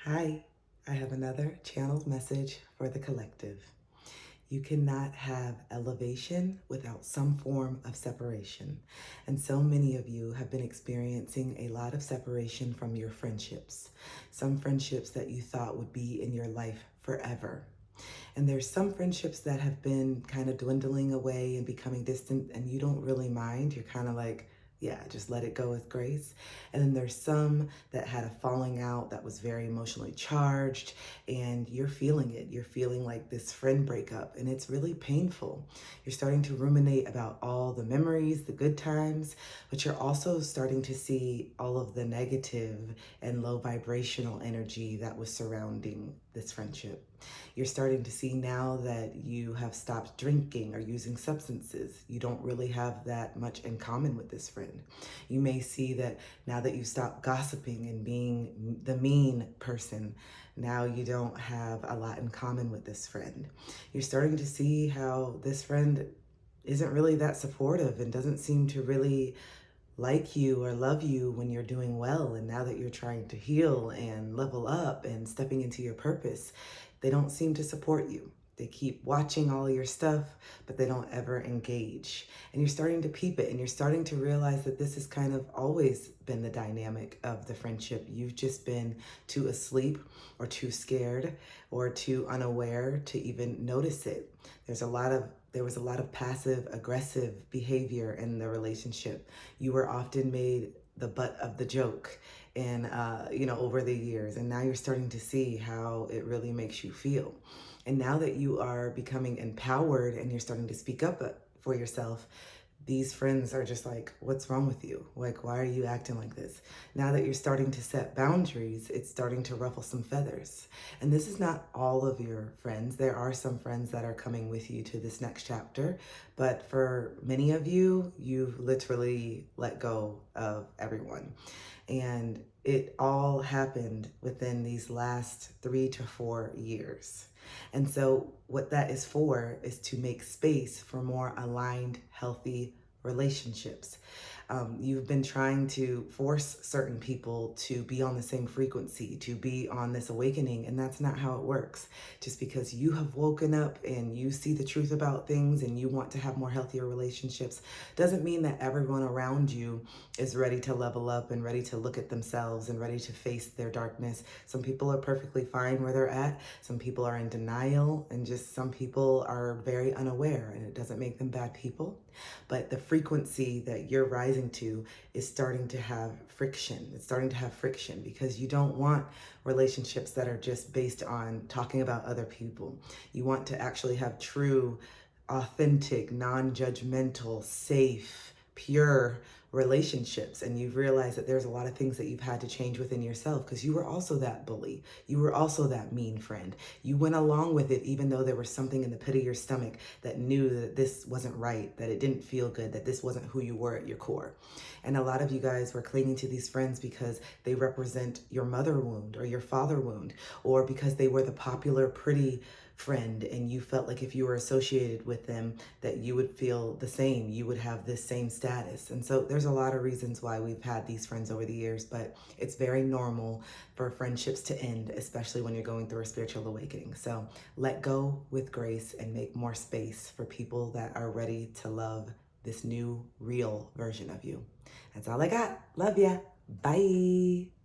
Hi, I have another channeled message for the collective. You cannot have elevation without some form of separation. And so many of you have been experiencing a lot of separation from your friendships. Some friendships that you thought would be in your life forever. And there's some friendships that have been kind of dwindling away and becoming distant, and you don't really mind. You're kind of like, yeah, just let it go with grace. And then there's some that had a falling out that was very emotionally charged, and you're feeling it. You're feeling like this friend breakup, and it's really painful. You're starting to ruminate about all the memories, the good times, but you're also starting to see all of the negative and low vibrational energy that was surrounding this friendship. You're starting to see now that you have stopped drinking or using substances. You don't really have that much in common with this friend. You may see that now that you stopped gossiping and being the mean person, now you don't have a lot in common with this friend. You're starting to see how this friend isn't really that supportive and doesn't seem to really like you or love you when you're doing well. And now that you're trying to heal and level up and stepping into your purpose, they don't seem to support you. They keep watching all your stuff, but they don't ever engage. And you're starting to peep it, and you're starting to realize that this has kind of always been the dynamic of the friendship. You've just been too asleep or too scared or too unaware to even notice it. There was a lot of passive aggressive behavior in the relationship. You were often made the butt of the joke and over the years, and now you're starting to see how it really makes you feel. And now that you are becoming empowered and you're starting to speak up for yourself, these friends are just like, what's wrong with you? Like, why are you acting like this? Now that you're starting to set boundaries, it's starting to ruffle some feathers. And this is not all of your friends. There are some friends that are coming with you to this next chapter. But for many of you, you've literally let go of everyone. And it all happened within these last 3 to 4 years. And so, what that is for is to make space for more aligned, healthy relationships. You've been trying to force certain people to be on the same frequency, to be on this awakening, and that's not how it works. Just because you have woken up and you see the truth about things and you want to have more healthier relationships doesn't mean that everyone around you is ready to level up and ready to look at themselves and ready to face their darkness. Some people are perfectly fine where they're at. Some people are in denial, and just some people are very unaware, and it doesn't make them bad people. But the frequency that you're rising to is starting to have friction. It's starting to have friction because you don't want relationships that are just based on talking about other people. You want to actually have true, authentic, non-judgmental, safe, pure relationships. And you've realized that there's a lot of things that you've had to change within yourself because you were also that bully. You were also that mean friend. You went along with it even though there was something in the pit of your stomach that knew that this wasn't right, that it didn't feel good, that this wasn't who you were at your core. And a lot of you guys were clinging to these friends because they represent your mother wound or your father wound, or because they were the popular, pretty friend, and you felt like if you were associated with them that you would feel the same, you would have this same status. And so there's a lot of reasons why we've had these friends over the years, but it's very normal for friendships to end, especially when you're going through a spiritual awakening. So let go with grace and make more space for people that are ready to love this new real version of you. That's all I got. Love ya. Bye.